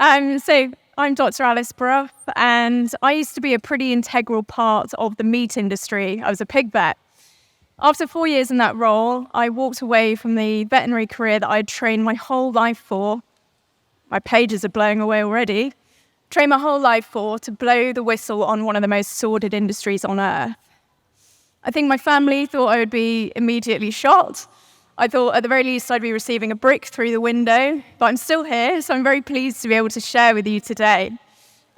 So I'm Dr. Alice Brough, and I used to be a pretty integral part of the meat industry. I was a pig vet. After 4 years in that role, I walked away from the veterinary career that I'd trained my whole life for. My pages are blowing away already. Trained my whole life for to blow the whistle on one of the most sordid industries on earth. I think my family thought I would be immediately shot. I thought at the very least I'd be receiving a brick through the window, but I'm still here, so I'm very pleased to be able to share with you today.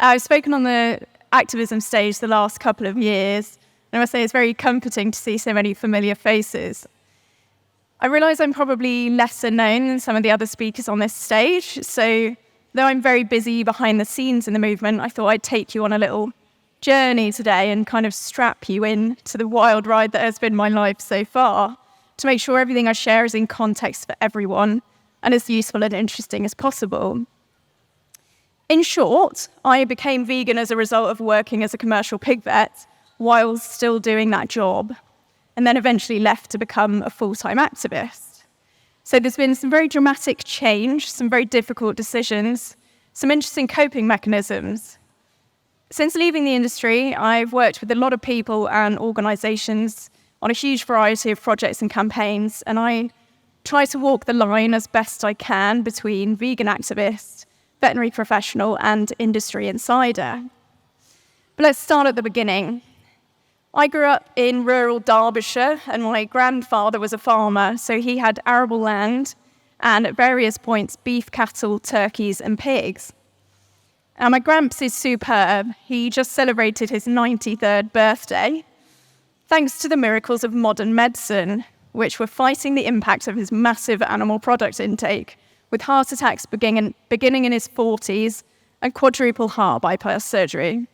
I've spoken on the activism stage the last couple of years, and I must say it's very comforting to see so many familiar faces. I realise I'm probably lesser known than some of the other speakers on this stage, so though I'm very busy behind the scenes in the movement, I thought I'd take you on a little journey today and kind of strap you in to the wild ride that has been my life so far, to make sure everything I share is in context for everyone and as useful and interesting as possible. In short, I became vegan as a result of working as a commercial pig vet while still doing that job, and then eventually left to become a full-time activist. So there's been some very dramatic change, some very difficult decisions, some interesting coping mechanisms. Since leaving the industry, I've worked with a lot of people and organisations on a huge variety of projects and campaigns, and I try to walk the line as best I can between vegan activist, veterinary professional, and industry insider. But let's start at the beginning. I grew up in rural Derbyshire, and my grandfather was a farmer, so he had arable land and at various points beef, cattle, turkeys, and pigs. And my gramps is superb. He just celebrated his 93rd birthday, thanks to the miracles of modern medicine, which were fighting the impact of his massive animal product intake, with heart attacks beginning in his 40s and quadruple heart bypass surgery.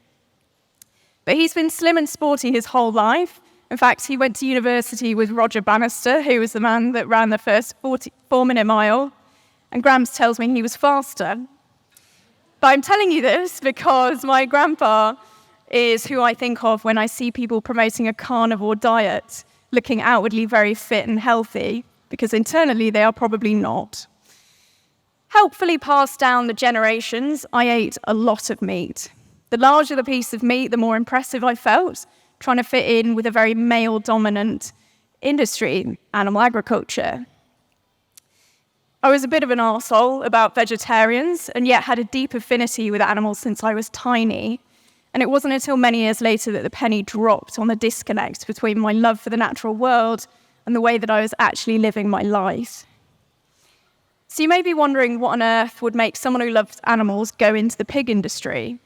But he's been slim and sporty his whole life. In fact, he went to university with Roger Bannister, who was the man that ran the first 4-minute mile, and Gramps tells me he was faster. But I'm telling you this because my grandpa is who I think of when I see people promoting a carnivore diet, looking outwardly very fit and healthy, because internally they are probably not. Helpfully passed down the generations, I ate a lot of meat. The larger the piece of meat, the more impressive I felt, trying to fit in with a very male-dominant industry, animal agriculture. I was a bit of an arsehole about vegetarians, and yet had a deep affinity with animals since I was tiny. And it wasn't until many years later that the penny dropped on the disconnect between my love for the natural world and the way that I was actually living my life. So you may be wondering what on earth would make someone who loves animals go into the pig industry.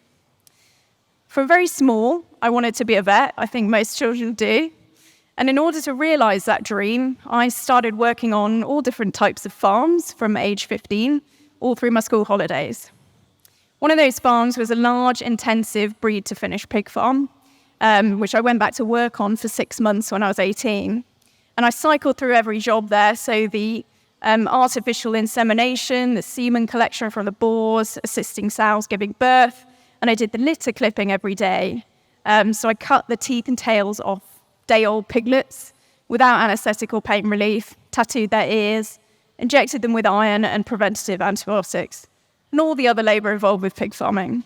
From very small, I wanted to be a vet. I think most children do. And in order to realise that dream, I started working on all different types of farms from age 15, all through my school holidays. One of those farms was a large, intensive breed-to-finish pig farm, which I went back to work on for 6 months when I was 18. And I cycled through every job there, so the artificial insemination, the semen collection from the boars, assisting sows giving birth, and I did the litter clipping every day. So I cut the teeth and tails off day-old piglets without anaesthetic or pain relief, tattooed their ears, injected them with iron and preventative antibiotics, and all the other labour involved with pig farming.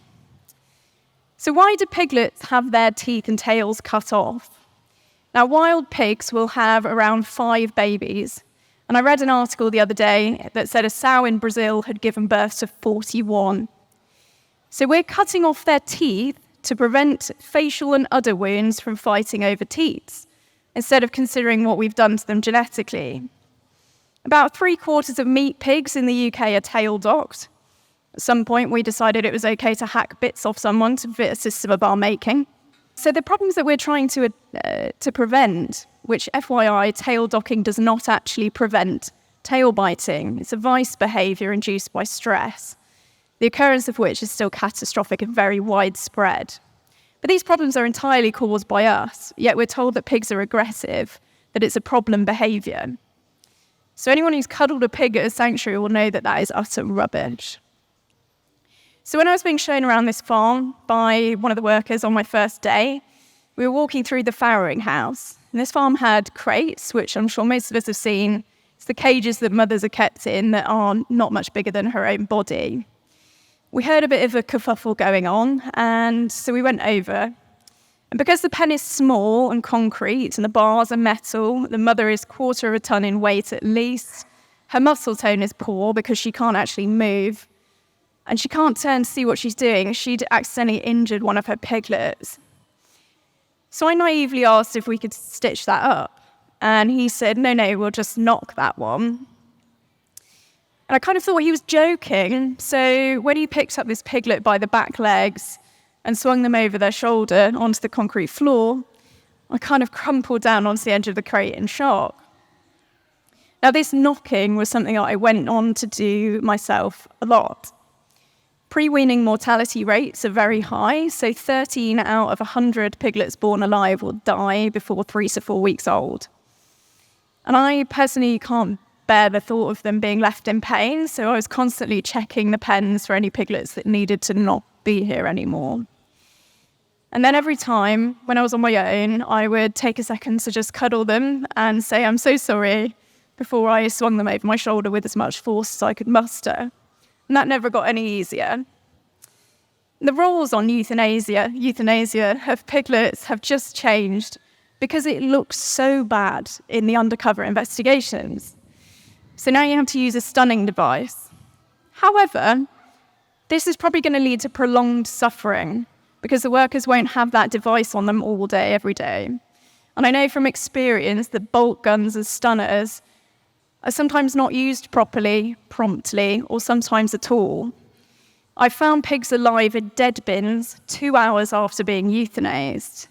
So why do piglets have their teeth and tails cut off? Now, wild pigs will have around 5 babies, and I read an article the other day that said a sow in Brazil had given birth to 41. So we're cutting off their teeth to prevent facial and udder wounds from fighting over teats, instead of considering what we've done to them genetically. About 3/4 of meat pigs in the UK are tail-docked. At some point, we decided it was okay to hack bits off someone to fit a system of our making. So the problems that we're trying to prevent, which FYI, tail docking does not actually prevent tail biting. It's a vice behaviour induced by stress, the occurrence of which is still catastrophic and very widespread. But these problems are entirely caused by us, yet we're told that pigs are aggressive, that it's a problem behaviour. So anyone who's cuddled a pig at a sanctuary will know that that is utter rubbish. So when I was being shown around this farm by one of the workers on my first day, we were walking through the farrowing house. And this farm had crates, which I'm sure most of us have seen. It's the cages that mothers are kept in that are not much bigger than her own body. We heard a bit of a kerfuffle going on, and so we went over. And because the pen is small and concrete and the bars are metal, the mother is 1/4 of a ton in weight at least, her muscle tone is poor because she can't actually move, and she can't turn to see what she's doing. She'd accidentally injured one of her piglets. So I naively asked if we could stitch that up, and he said, no, we'll just knock that one. And I kind of thought he was joking, so when he picked up this piglet by the back legs and swung them over their shoulder onto the concrete floor, I kind of crumpled down onto the edge of the crate in shock. Now, this knocking was something that I went on to do myself a lot. Pre-weaning mortality rates are very high, so 13 out of 100 piglets born alive will die before 3 to 4 weeks old. And I personally can't bear the thought of them being left in pain, so I was constantly checking the pens for any piglets that needed to not be here anymore. And then every time, when I was on my own, I would take a second to just cuddle them and say, I'm so sorry, before I swung them over my shoulder with as much force as I could muster. And that never got any easier. The rules on euthanasia of piglets have just changed because it looks so bad in the undercover investigations. So now you have to use a stunning device. However, this is probably going to lead to prolonged suffering because the workers won't have that device on them all day, every day. And I know from experience that bolt guns as stunners are sometimes not used properly, promptly, or sometimes at all. I found pigs alive in dead bins 2 hours after being euthanized.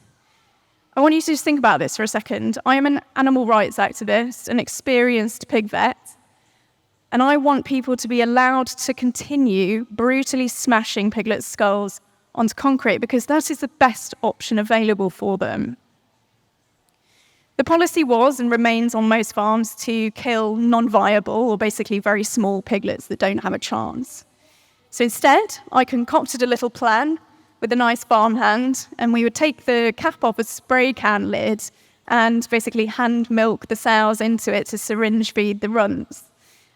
I want you to just think about this for a second. I am an animal rights activist, an experienced pig vet, and I want people to be allowed to continue brutally smashing piglet skulls onto concrete because that is the best option available for them. The policy was and remains on most farms to kill non-viable or basically very small piglets that don't have a chance. So instead, I concocted a little plan with a nice farmhand, and we would take the cap off a spray can lid and basically hand milk the sows into it to syringe feed the runts.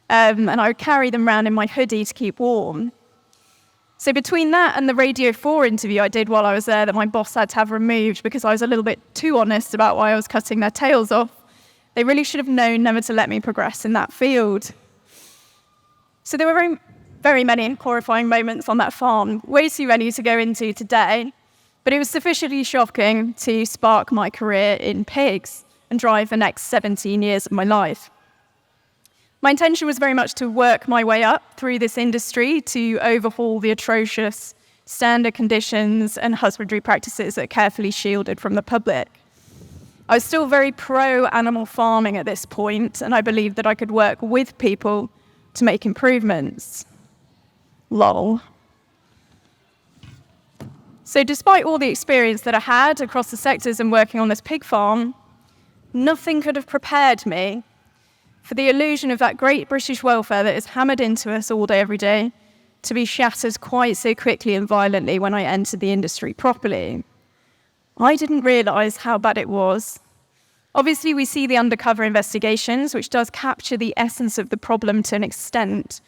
And I would carry them around in my hoodie to keep warm. So between that and the Radio 4 interview I did while I was there that my boss had to have removed because I was a little bit too honest about why I was cutting their tails off, they really should have known never to let me progress in that field. So there were very, very many horrifying moments on that farm, way too many to go into today, but it was sufficiently shocking to spark my career in pigs and drive the next 17 years of my life. My intention was very much to work my way up through this industry to overhaul the atrocious standard conditions and husbandry practices that are carefully shielded from the public. I was still very pro-animal farming at this point, and I believed that I could work with people to make improvements. Lol. So despite all the experience that I had across the sectors and working on this pig farm, nothing could have prepared me for the illusion of that great British welfare that is hammered into us all day, every day, to be shattered quite so quickly and violently when I entered the industry properly. I didn't realise how bad it was. Obviously, we see the undercover investigations, which does capture the essence of the problem to an extent.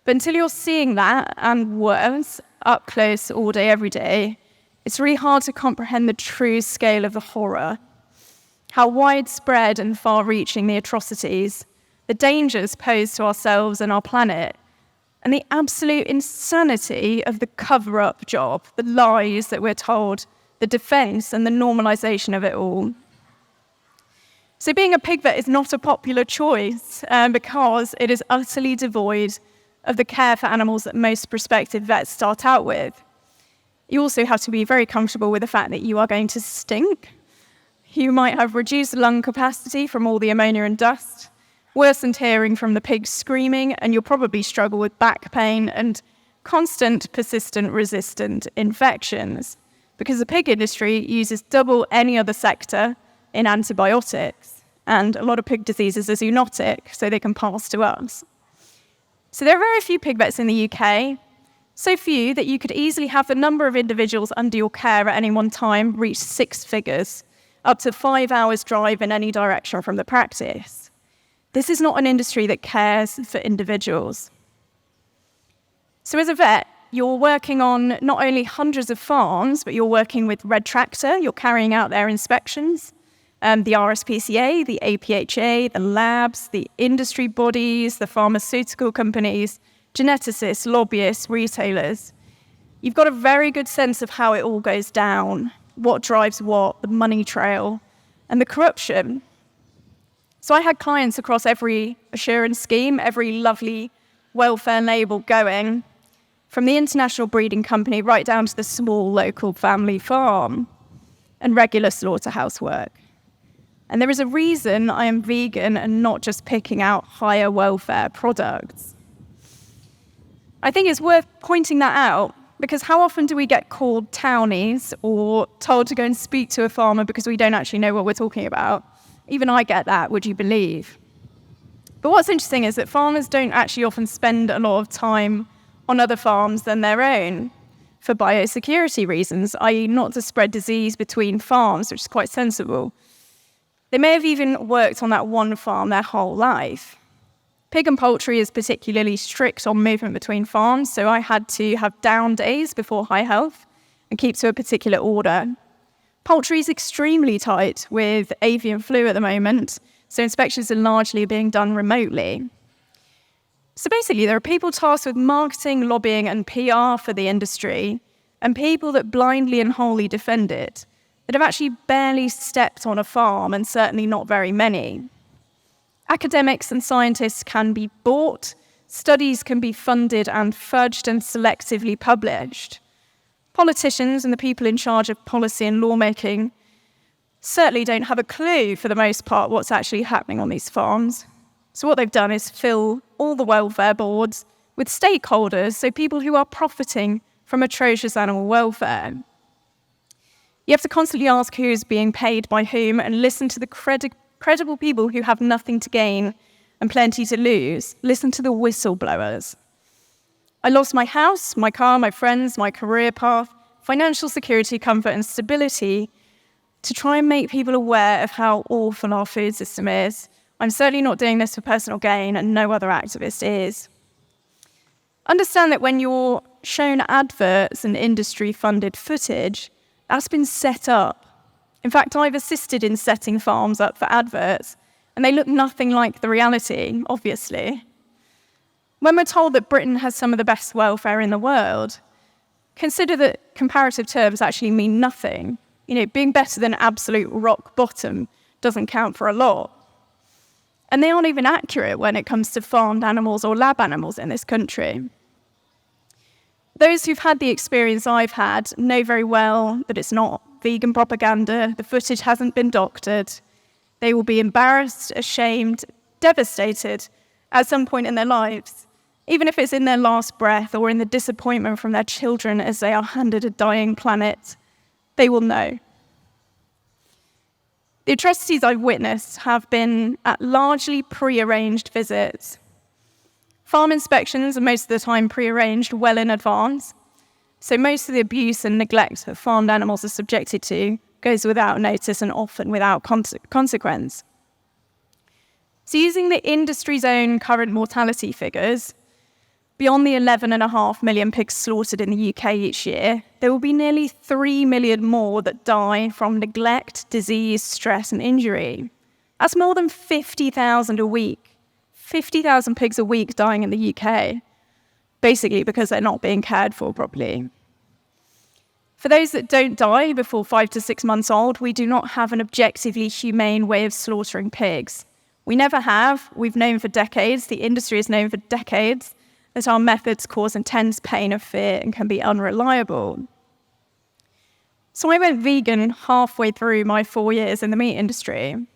But until you're seeing that, and worse, up close all day, every day, it's really hard to comprehend the true scale of the horror, how widespread and far-reaching the atrocities, the dangers posed to ourselves and our planet, and the absolute insanity of the cover-up job, the lies that we're told, the defence and the normalisation of it all. So being a pig vet is not a popular choice because it is utterly devoid of the care for animals that most prospective vets start out with. You also have to be very comfortable with the fact that you are going to stink. You might have reduced lung capacity from all the ammonia and dust, worsened hearing from the pigs screaming, and you'll probably struggle with back pain and constant, persistent, resistant infections, because the pig industry uses double any other sector in antibiotics, and a lot of pig diseases are zoonotic, so they can pass to us. So there are very few pig vets in the UK, so few that you could easily have the number of individuals under your care at any one time reach 6 figures, up to 5 hours drive in any direction from the practice. This is not an industry that cares for individuals. So as a vet, you're working on not only hundreds of farms, but you're working with Red Tractor, you're carrying out their inspections, the RSPCA, the APHA, the labs, the industry bodies, the pharmaceutical companies, geneticists, lobbyists, retailers. You've got a very good sense of how it all goes down, what drives what, the money trail, and the corruption. So I had clients across every assurance scheme, every lovely welfare label going, from the international breeding company right down to the small local family farm and regular slaughterhouse work. And there is a reason I am vegan and not just picking out higher welfare products. I think it's worth pointing that out because how often do we get called townies or told to go and speak to a farmer because we don't actually know what we're talking about? Even I get that, would you believe? But what's interesting is that farmers don't actually often spend a lot of time on other farms than their own for biosecurity reasons, i.e. not to spread disease between farms, which is quite sensible. They may have even worked on that one farm their whole life. Pig and poultry is particularly strict on movement between farms, so I had to have down days before high health and keep to a particular order. Poultry is extremely tight with avian flu at the moment, so inspections are largely being done remotely. So basically, there are people tasked with marketing, lobbying, and PR for the industry, and people that blindly and wholly defend it, that have actually barely stepped on a farm, and certainly not very many. Academics and scientists can be bought, studies can be funded and fudged and selectively published. Politicians and the people in charge of policy and lawmaking certainly don't have a clue, for the most part, what's actually happening on these farms. So what they've done is fill all the welfare boards with stakeholders, so people who are profiting from atrocious animal welfare. You have to constantly ask who's being paid by whom and listen to the credible people who have nothing to gain and plenty to lose. Listen to the whistleblowers. I lost my house, my car, my friends, my career path, financial security, comfort, and stability to try and make people aware of how awful our food system is. I'm certainly not doing this for personal gain, and no other activist is. Understand that when you're shown adverts and industry-funded footage, that's been set up. In fact, I've assisted in setting farms up for adverts, and they look nothing like the reality, obviously. When we're told that Britain has some of the best welfare in the world, consider that comparative terms actually mean nothing. Being better than absolute rock bottom doesn't count for a lot. And they aren't even accurate when it comes to farmed animals or lab animals in this country. Those who've had the experience I've had know very well that it's not vegan propaganda, the footage hasn't been doctored. They will be embarrassed, ashamed, devastated at some point in their lives, even if it's in their last breath or in the disappointment from their children as they are handed a dying planet. They will know. The atrocities I've witnessed have been at largely pre-arranged visits. Farm inspections are most of the time pre-arranged well in advance, so most of the abuse and neglect that farmed animals are subjected to goes without notice and often without consequence. So using the industry's own current mortality figures, beyond the 11.5 million pigs slaughtered in the UK each year, there will be nearly 3 million more that die from neglect, disease, stress, and injury. That's more than 50,000 a week. 50,000 pigs a week dying in the UK, basically because they're not being cared for properly. For those that don't die before 5 to 6 months old, we do not have an objectively humane way of slaughtering pigs. We never have. We've known for decades, the industry has known for decades, that our methods cause intense pain and fear and can be unreliable. So I went vegan halfway through my 4 years in the meat industry.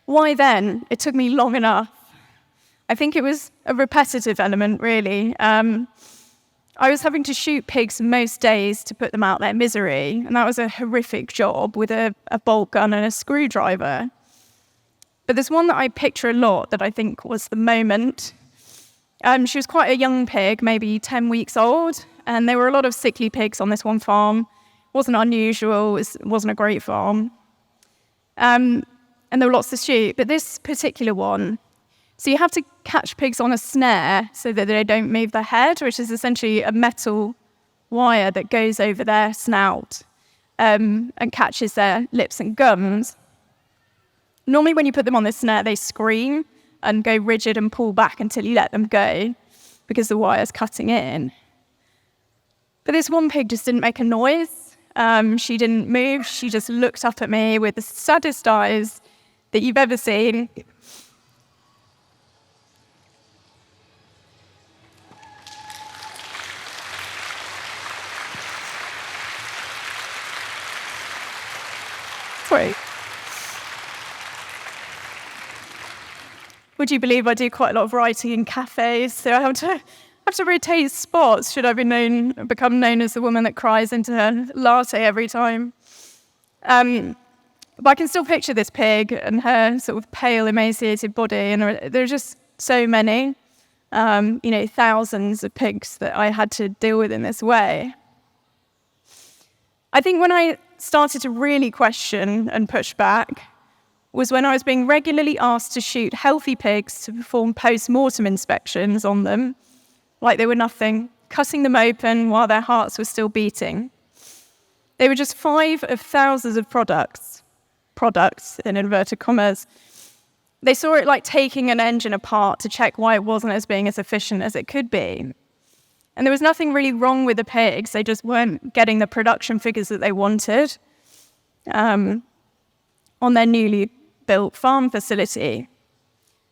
Why then? It took me long enough. I think it was a repetitive element, really. I was having to shoot pigs most days to put them out their misery, and that was a horrific job with a bolt gun and a screwdriver. But there's one that I picture a lot that I think was the moment. She was quite a young pig, maybe 10 weeks old, and there were a lot of sickly pigs on this one farm. It wasn't unusual, it wasn't a great farm. And there were lots to shoot, but this particular one, So you have to catch pigs on a snare so that they don't move their head, which is essentially a metal wire that goes over their snout and catches their lips and gums. Normally when you put them on the snare, they scream and go rigid and pull back until you let them go because the wire's cutting in. But this one pig just didn't make a noise. She didn't move. She just looked up at me with the saddest eyes that you've ever seen. Sorry. Would you believe I do quite a lot of writing in cafes, so I have to rotate spots should I become known as the woman that cries into her latte every time. But I can still picture this pig and her sort of pale, emaciated body, and there are just so many, thousands of pigs that I had to deal with in this way. I think when I started to really question and push back was when I was being regularly asked to shoot healthy pigs to perform post-mortem inspections on them, like they were nothing, cutting them open while their hearts were still beating. They were just 5 of thousands of products in inverted commas. They saw it like taking an engine apart to check why it wasn't being as efficient as it could be. And there was nothing really wrong with the pigs, they just weren't getting the production figures that they wanted on their newly built farm facility.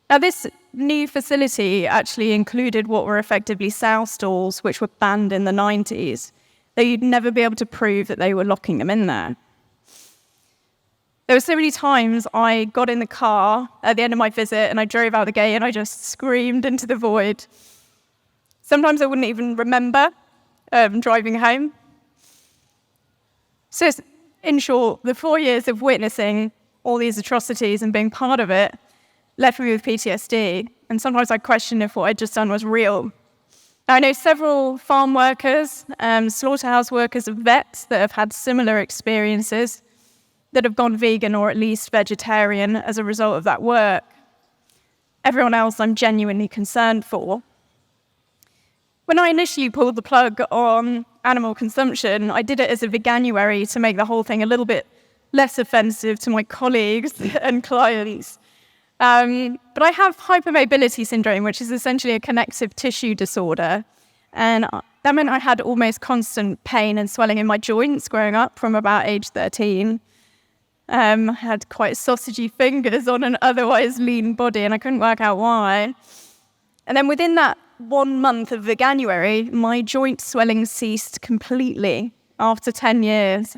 Now, this new facility actually included what were effectively sow stalls, which were banned in the 90s, though you'd never be able to prove that they were locking them in there. There were so many times I got in the car at the end of my visit and I drove out the gate and I just screamed into the void. Sometimes I wouldn't even remember driving home. So in short, the 4 years of witnessing all these atrocities and being part of it left me with PTSD, and sometimes I questioned if what I'd just done was real. Now, I know several farm workers, slaughterhouse workers and vets that have had similar experiences that have gone vegan or at least vegetarian as a result of that work. Everyone else I'm genuinely concerned for. When I initially pulled the plug on animal consumption, I did it as a veganuary to make the whole thing a little bit less offensive to my colleagues and clients. But I have hypermobility syndrome, which is essentially a connective tissue disorder. And that meant I had almost constant pain and swelling in my joints growing up from about age 13. I had quite sausagey fingers on an otherwise lean body, and I couldn't work out why. And then within that 1 month of veganuary, my joint swelling ceased completely after 10 years.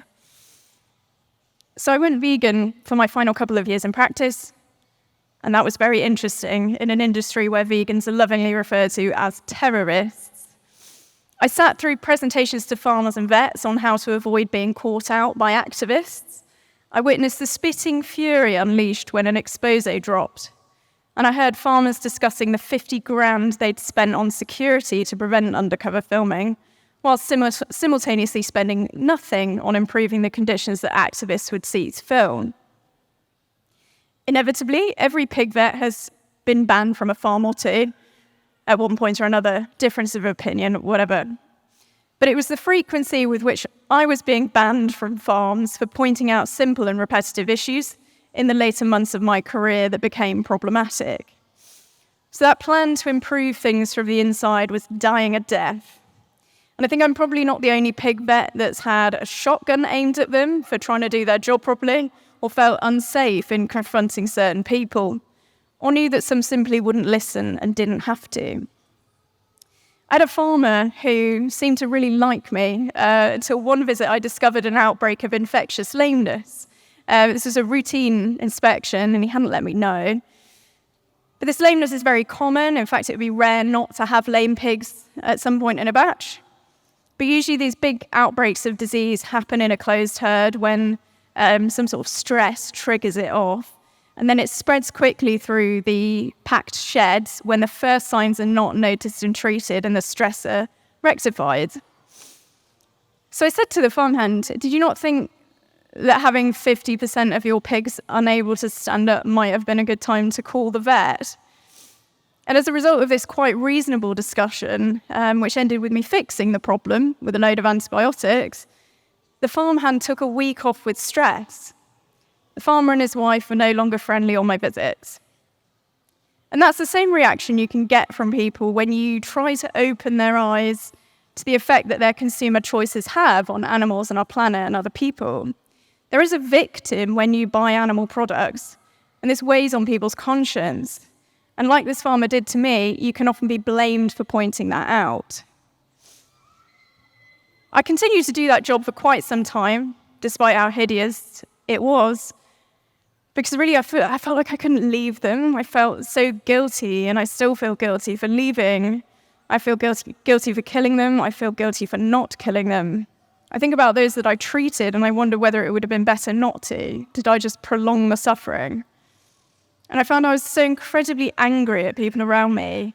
So I went vegan for my final couple of years in practice, and that was very interesting in an industry where vegans are lovingly referred to as terrorists. I sat through presentations to farmers and vets on how to avoid being caught out by activists. I witnessed the spitting fury unleashed when an expose dropped. And I heard farmers discussing the 50 grand they'd spent on security to prevent undercover filming, while simultaneously spending nothing on improving the conditions that activists would seek to film. Inevitably, every pig vet has been banned from a farm or two, at one point or another, difference of opinion, whatever. But it was the frequency with which I was being banned from farms for pointing out simple and repetitive issues in the later months of my career that became problematic. So that plan to improve things from the inside was dying a death. And I think I'm probably not the only pig vet that's had a shotgun aimed at them for trying to do their job properly, or felt unsafe in confronting certain people, or knew that some simply wouldn't listen and didn't have to. I had a farmer who seemed to really like me until one visit I discovered an outbreak of infectious lameness. This was a routine inspection and he hadn't let me know. But this lameness is very common. In fact, it would be rare not to have lame pigs at some point in a batch. But usually these big outbreaks of disease happen in a closed herd when some sort of stress triggers it off. And then it spreads quickly through the packed sheds when the first signs are not noticed and treated and the stress are rectified. So I said to the farmhand, did you not think that having 50% of your pigs unable to stand up might have been a good time to call the vet? And as a result of this quite reasonable discussion, which ended with me fixing the problem with a load of antibiotics, the farmhand took a week off with stress. The farmer and his wife were no longer friendly on my visits. And that's the same reaction you can get from people when you try to open their eyes to the effect that their consumer choices have on animals and our planet and other people. There is a victim when you buy animal products, and this weighs on people's conscience. And like this farmer did to me, you can often be blamed for pointing that out. I continued to do that job for quite some time, despite how hideous it was, because really I felt like I couldn't leave them. I felt so guilty, and I still feel guilty for leaving. I feel guilty for killing them. I feel guilty for not killing them. I think about those that I treated, and I wonder whether it would have been better not to. Did I just prolong the suffering? And I found I was so incredibly angry at people around me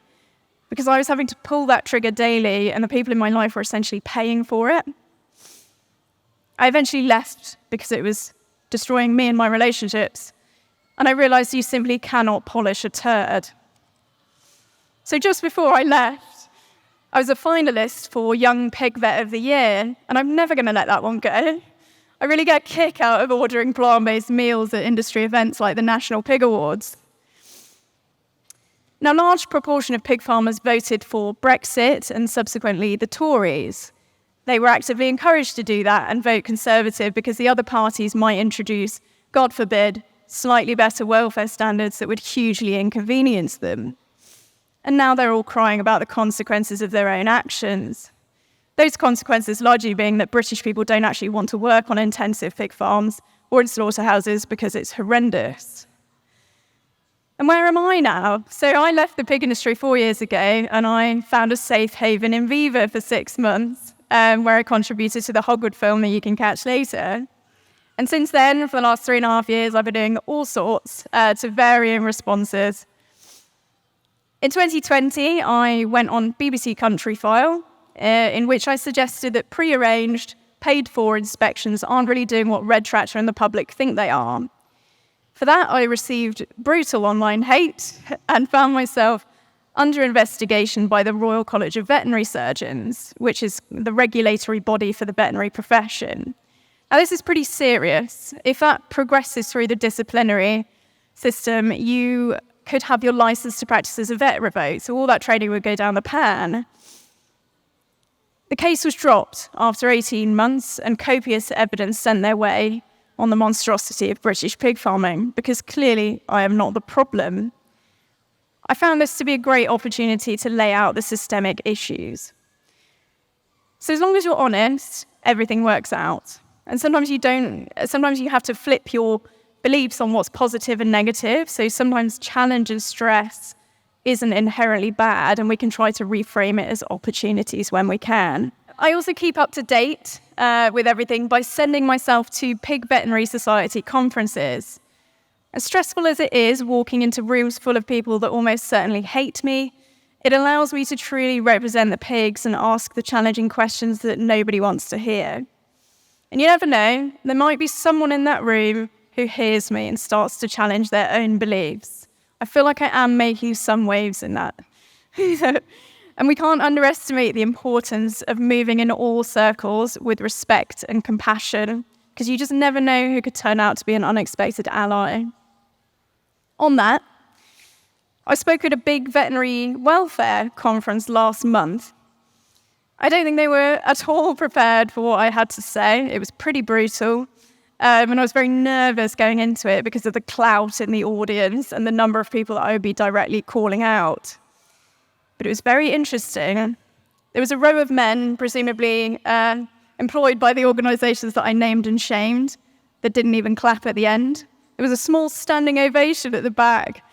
because I was having to pull that trigger daily, and the people in my life were essentially paying for it. I eventually left because it was destroying me and my relationships, and I realized you simply cannot polish a turd. So just before I left, I was a finalist for Young Pig Vet of the Year, and I'm never going to let that one go. I really get a kick out of ordering plant-based meals at industry events like the National Pig Awards. Now, a large proportion of pig farmers voted for Brexit and subsequently the Tories. They were actively encouraged to do that and vote Conservative because the other parties might introduce, God forbid, slightly better welfare standards that would hugely inconvenience them. And now they're all crying about the consequences of their own actions. Those consequences largely being that British people don't actually want to work on intensive pig farms or in slaughterhouses because it's horrendous. And where am I now? So I left the pig industry 4 years ago, and I found a safe haven in Viva for 6 months, where I contributed to the Hogwood film that you can catch later. And since then, for the last 3.5 years, I've been doing all sorts to varying responses. In 2020, I went on BBC Country File, in which I suggested that pre-arranged, paid-for inspections aren't really doing what Red Tractor and the public think they are. For that, I received brutal online hate and found myself under investigation by the Royal College of Veterinary Surgeons, which is the regulatory body for the veterinary profession. Now, this is pretty serious. If that progresses through the disciplinary system, you could have your license to practice as a vet revoked, so all that training would go down the pan. The case was dropped after 18 months, and copious evidence sent their way on the monstrosity of British pig farming, because clearly I am not the problem. I found this to be a great opportunity to lay out the systemic issues. So as long as you're honest, everything works out. And sometimes you have to flip your beliefs on what's positive and negative. So sometimes challenge and stress isn't inherently bad, and we can try to reframe it as opportunities when we can. I also keep up to date with everything by sending myself to Pig Veterinary Society conferences. As stressful as it is walking into rooms full of people that almost certainly hate me, it allows me to truly represent the pigs and ask the challenging questions that nobody wants to hear. And you never know, there might be someone in that room who hears me and starts to challenge their own beliefs. I feel like I am making some waves in that. And we can't underestimate the importance of moving in all circles with respect and compassion, because you just never know who could turn out to be an unexpected ally. On that, I spoke at a big veterinary welfare conference last month. I don't think they were at all prepared for what I had to say. It was pretty brutal. And I was very nervous going into it because of the clout in the audience and the number of people that I would be directly calling out. But it was very interesting. There was a row of men, presumably employed by the organisations that I named and shamed, that didn't even clap at the end. There was a small standing ovation at the back,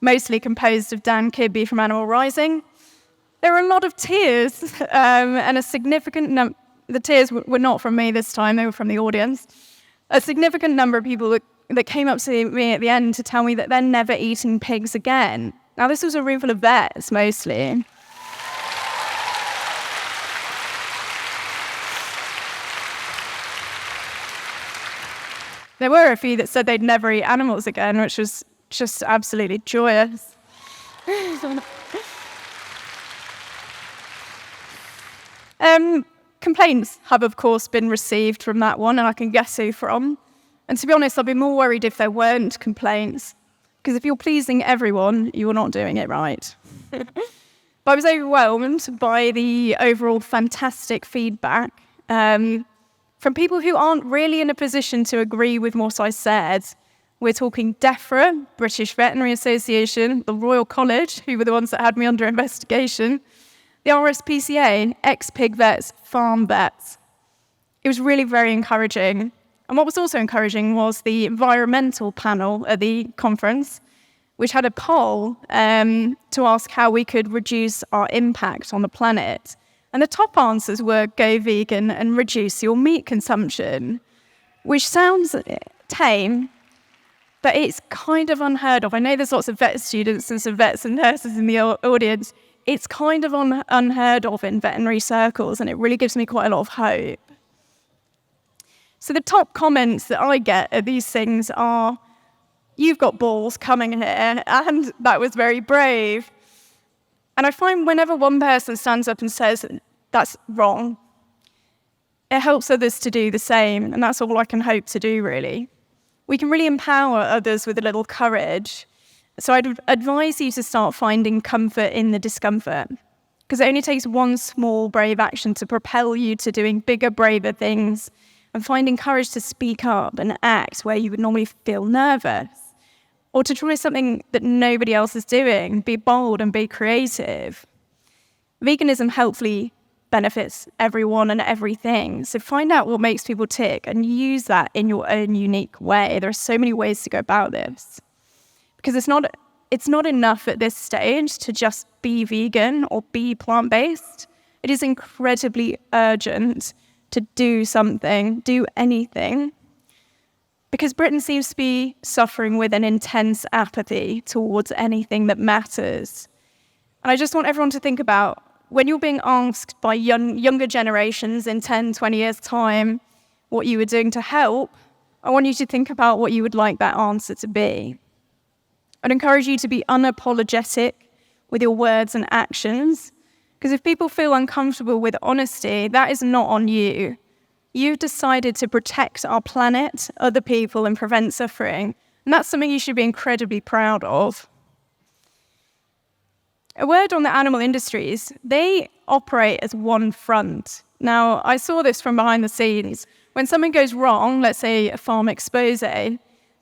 mostly composed of Dan Kibbe from Animal Rising. There were a lot of tears, and a significant number. The tears were not from me this time, they were from the audience. A significant number of people that came up to me at the end to tell me that they're never eating pigs again. Now, this was a room full of vets, mostly. There were a few that said they'd never eat animals again, which was just absolutely joyous. Complaints have, of course, been received from that one, and I can guess who from. And to be honest, I'd be more worried if there weren't complaints, because if you're pleasing everyone, you're not doing it right. But I was overwhelmed by the overall fantastic feedback from people who aren't really in a position to agree with what I said. We're talking DEFRA, British Veterinary Association, the Royal College, who were the ones that had me under investigation, the RSPCA, ex-pig vets, farm vets. It was really very encouraging. And what was also encouraging was the environmental panel at the conference, which had a poll to ask how we could reduce our impact on the planet. And the top answers were go vegan and reduce your meat consumption, which sounds tame, but it's kind of unheard of. I know there's lots of vet students and some vets and nurses in the audience. It's kind of unheard of in veterinary circles, and it really gives me quite a lot of hope. So the top comments that I get at these things are, "You've got balls coming here," and "That was very brave." And I find whenever one person stands up and says, "That's wrong," it helps others to do the same, and that's all I can hope to do, really. We can really empower others with a little courage. So I'd advise you to start finding comfort in the discomfort, because it only takes one small, brave action to propel you to doing bigger, braver things and finding courage to speak up and act where you would normally feel nervous, or to try something that nobody else is doing. Be bold and be creative. Veganism helpfully benefits everyone and everything, so find out what makes people tick and use that in your own unique way. There are so many ways to go about this. Because it's not enough at this stage to just be vegan or be plant-based. It is incredibly urgent to do something, do anything, because Britain seems to be suffering with an intense apathy towards anything that matters. And I just want everyone to think about, when you're being asked by younger generations in 10, 20 years' time what you were doing to help, I want you to think about what you would like that answer to be. I'd encourage you to be unapologetic with your words and actions, because if people feel uncomfortable with honesty, that is not on you. You've decided to protect our planet, other people, and prevent suffering, and that's something you should be incredibly proud of. A word on the animal industries, they operate as one front. Now, I saw this from behind the scenes. When something goes wrong, let's say a farm expose,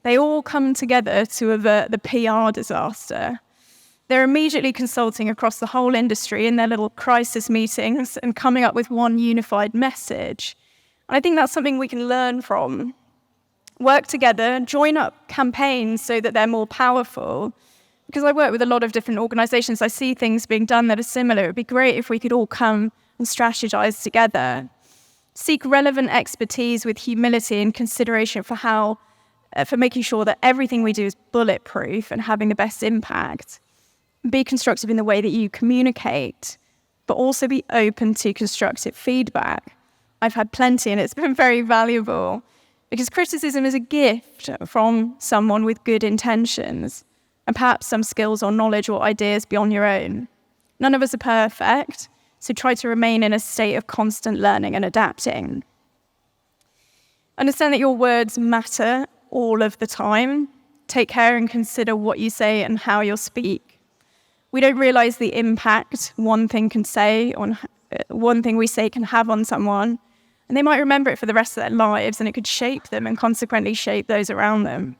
they all come together to avert the PR disaster. They're immediately consulting across the whole industry in their little crisis meetings and coming up with one unified message. And I think that's something we can learn from. Work together, join up campaigns so that they're more powerful. Because I work with a lot of different organisations, I see things being done that are similar. It would be great if we could all come and strategise together. Seek relevant expertise with humility and consideration for making sure that everything we do is bulletproof and having the best impact. Be constructive in the way that you communicate, but also be open to constructive feedback. I've had plenty, and it's been very valuable, because criticism is a gift from someone with good intentions and perhaps some skills or knowledge or ideas beyond your own. None of us are perfect, so try to remain in a state of constant learning and adapting. Understand that your words matter all of the time. Take care and consider what you say and how you'll speak. We don't realize the impact one thing we say can have on someone, and they might remember it for the rest of their lives, and it could shape them and consequently shape those around them.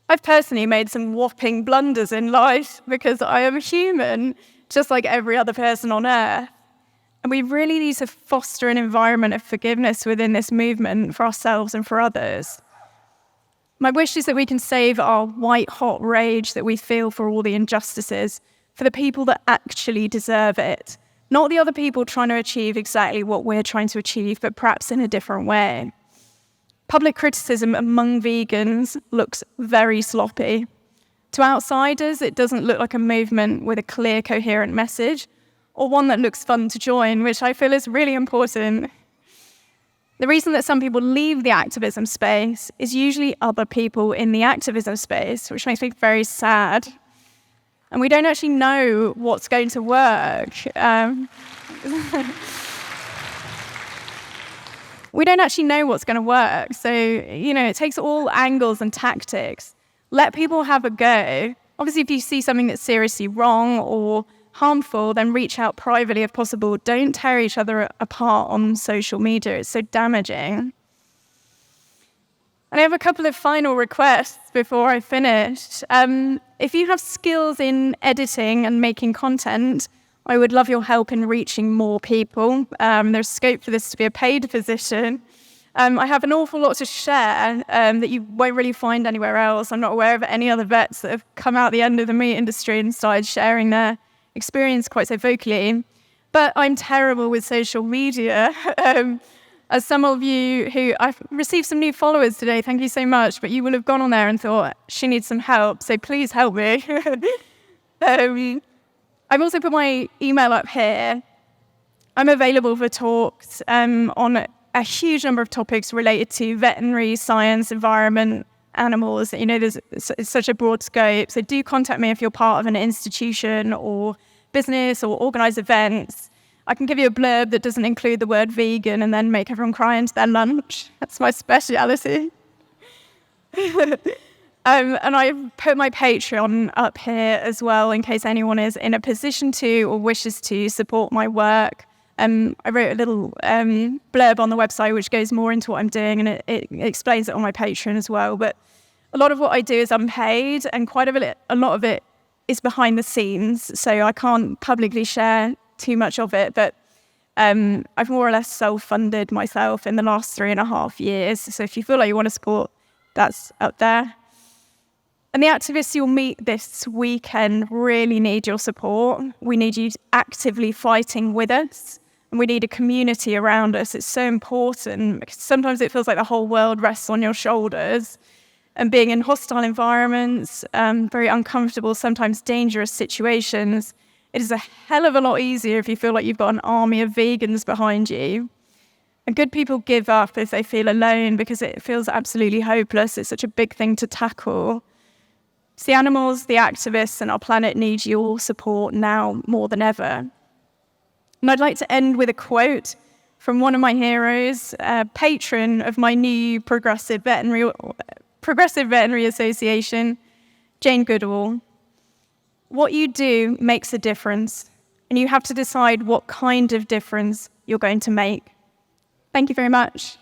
I've personally made some whopping blunders in life because I am human, just like every other person on earth. And we really need to foster an environment of forgiveness within this movement for ourselves and for others. My wish is that we can save our white-hot rage that we feel for all the injustices for the people that actually deserve it, not the other people trying to achieve exactly what we're trying to achieve, but perhaps in a different way. Public criticism among vegans looks very sloppy. To outsiders, it doesn't look like a movement with a clear, coherent message, or one that looks fun to join, which I feel is really important. The reason that some people leave the activism space is usually other people in the activism space, which makes me very sad. And we don't actually know what's going to work. We don't actually know what's going to work. So, it takes all angles and tactics. Let people have a go. Obviously, if you see something that's seriously wrong or harmful, then reach out privately if possible. Don't tear each other apart on social media. It's so damaging. And I have a couple of final requests before I finish. If you have skills in editing and making content, I would love your help in reaching more people. There's scope for this to be a paid position. I have an awful lot to share that you won't really find anywhere else. I'm not aware of any other vets that have come out the end of the meat industry and started sharing their experience quite so vocally. But I'm terrible with social media. As some of you who I've received some new followers today, thank you so much, but you will have gone on there and thought, she needs some help, so please help me. I've also put my email up here. I'm available for talks on a huge number of topics related to veterinary science, environment, animals. It's such a broad scope. So do contact me if you're part of an institution or business or organised events. I can give you a blurb that doesn't include the word vegan and then make everyone cry into their lunch. That's my speciality. And I've put my Patreon up here as well in case anyone is in a position to or wishes to support my work. I wrote a little blurb on the website which goes more into what I'm doing, and it explains it on my Patreon as well. But a lot of what I do is unpaid, and quite a lot of it is behind the scenes, so I can't publicly share too much of it. But I've more or less self-funded myself in the last 3.5 years. So if you feel like you want to support, that's up there. And the activists you'll meet this weekend really need your support. We need you actively fighting with us, and we need a community around us. It's so important because sometimes it feels like the whole world rests on your shoulders. And being in hostile environments, very uncomfortable, sometimes dangerous situations, it is a hell of a lot easier if you feel like you've got an army of vegans behind you. And good people give up if they feel alone because it feels absolutely hopeless. It's such a big thing to tackle. It's the animals, the activists, and our planet need your support now more than ever. And I'd like to end with a quote from one of my heroes, a patron of my new Progressive Veterinary Association, Jane Goodall. What you do makes a difference, and you have to decide what kind of difference you're going to make. Thank you very much.